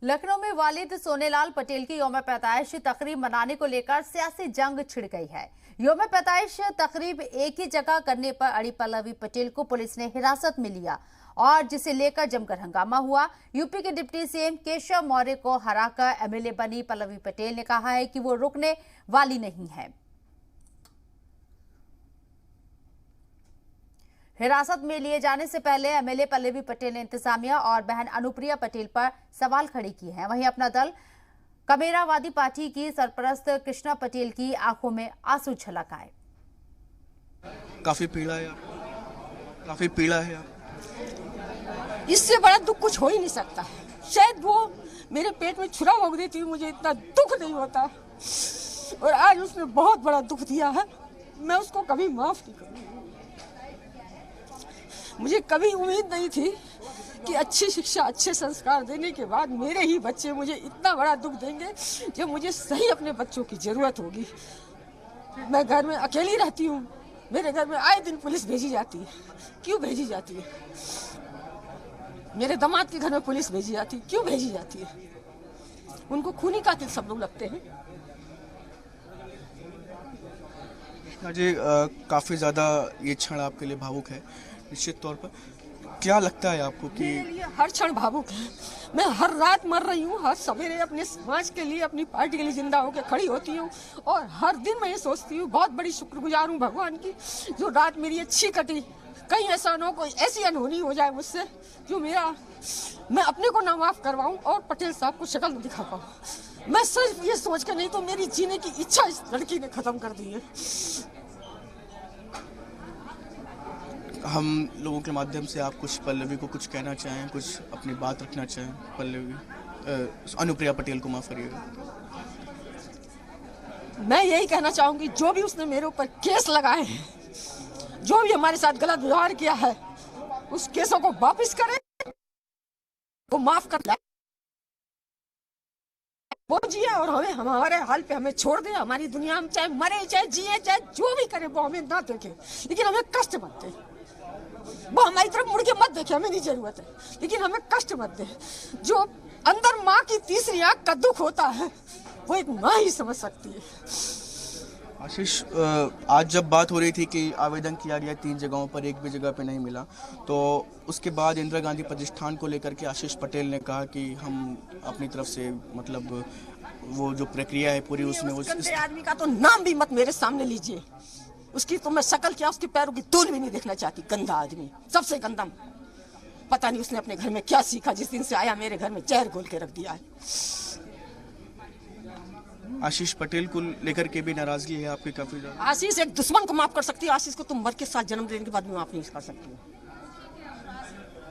लखनऊ में वालिद सोनेलाल पटेल की यौम पैदाइश तकरीब मनाने को लेकर सियासी जंग छिड़ गई है। यौम पैदाइश तकरीब एक ही जगह करने पर अड़ी पल्लवी पटेल को पुलिस ने हिरासत में लिया और जिसे लेकर जमकर हंगामा हुआ। यूपी के डिप्टी सीएम केशव मौर्य को हराकर एमएलए बनी पल्लवी पटेल ने कहा है कि वो रुकने वाली नहीं है। हिरासत में लिए जाने से पहले एमएलए पल्लवी पटेल ने इंतजामिया और बहन अनुप्रिया पटेल पर सवाल खड़े किए हैं। वहीं अपना दल कमेरावादी पार्टी की सरपरस्त कृष्णा पटेल की आंखों में आंसू छलक आए। काफी पीड़ा है इससे बड़ा दुख कुछ हो ही नहीं सकता। शायद वो मेरे पेट में छुरा भोग देती हुई मुझे इतना दुख नहीं होता, और आज उसने बहुत बड़ा दुख दिया है। मैं उसको कभी माफ नहीं करूंगी। मुझे कभी उम्मीद नहीं थी कि अच्छी शिक्षा, अच्छे संस्कार देने के बाद मेरे ही बच्चे मुझे इतना बड़ा दुख देंगे जब मुझे सही अपने बच्चों की जरूरत होगी। मैं घर में अकेली रहती हूँ, मेरे घर में आए दिन पुलिस भेजी जाती है। क्यों भेजी जाती है? मेरे दामाद के घर में पुलिस भेजी जाती है, क्यों भेजी जाती है? उनको खूनी कातिल सब लोग लगते हैं। जी, काफी ज्यादा ये क्षण आपके लिए भावुक है निश्चित तौर पर। क्या लगता है आपको कि मेरे लिए हर क्षण भावुक है? मैं हर रात मर रही हूँ, हर सवेरे अपने समाज के लिए, अपनी पार्टी के लिए जिंदा होकर खड़ी होती हूँ, और हर दिन मैं ये सोचती हूँ, बहुत बड़ी शुक्रगुजार हूँ भगवान की, जो रात मेरी अच्छी कटी। कहीं ऐसा ना हो, कोई ऐसी अनहोनी हो जाए मुझसे जो मैं अपने को ना माफ करवाऊं और पटेल साहब को शक्ल न दिखा पाऊं। मैं सिर्फ ये सोच कर, नहीं तो मेरी जीने की इच्छा इस लड़की ने खत्म कर दी है। हम लोगों के माध्यम से आप कुछ पल्लवी को कुछ कहना चाहें, कुछ अपनी बात रखना चाहें? पल्लवी अनुप्रिया पटेल को माफ करिएगा। मैं यही कहना चाहूंगी, जो भी उसने मेरे ऊपर केस लगाए हैं, जो भी हमारे साथ गलत व्यवहार किया है, उस केसों को वापस करे, वो माफ कर दे, वो जिए और हमें हमारे हाल पे हमें छोड़ दे। हमारी दुनिया में चाहे मरे, चाहे जिए, चाहे जो भी करे, वो हमें ना देखे, लेकिन हमें कष्ट मत दे। वो हमारी तरफ मुड़ के मत देखे, हमें नहीं जरूरत है, लेकिन हमें कष्ट मत दे। जो अंदर माँ की तीसरी आंख का दुख होता है, वो एक माँ ही समझ सकती है। आशीष, आज जब बात हो रही थी कि आवेदन किया गया 3 जगहों पर, एक भी जगह पे नहीं मिला, तो उसके बाद इंदिरा गांधी प्रतिष्ठान को लेकर के आशीष पटेल ने कहा कि हम अपनी तरफ से, मतलब वो जो प्रक्रिया है पूरी, उसमें उस आदमी का तो नाम भी मत मेरे सामने लीजिए। उसकी तो मैं शक्ल क्या, उसके पैरों की धूल भी नहीं देखना चाहती। गंदा आदमी, सबसे गंदा। पता नहीं उसने अपने घर में क्या सीखा, जिस दिन से आया मेरे घर में जहर घोल के रख दिया है। आशीष पटेल को लेकर के भी नाराजगी है आपकी काफी ज्यादा? आशीष एक दुश्मन को माफ कर सकती है, आशीष को तुम मर के साथ जन्म देने के बाद भी माफ नहीं कर सकती।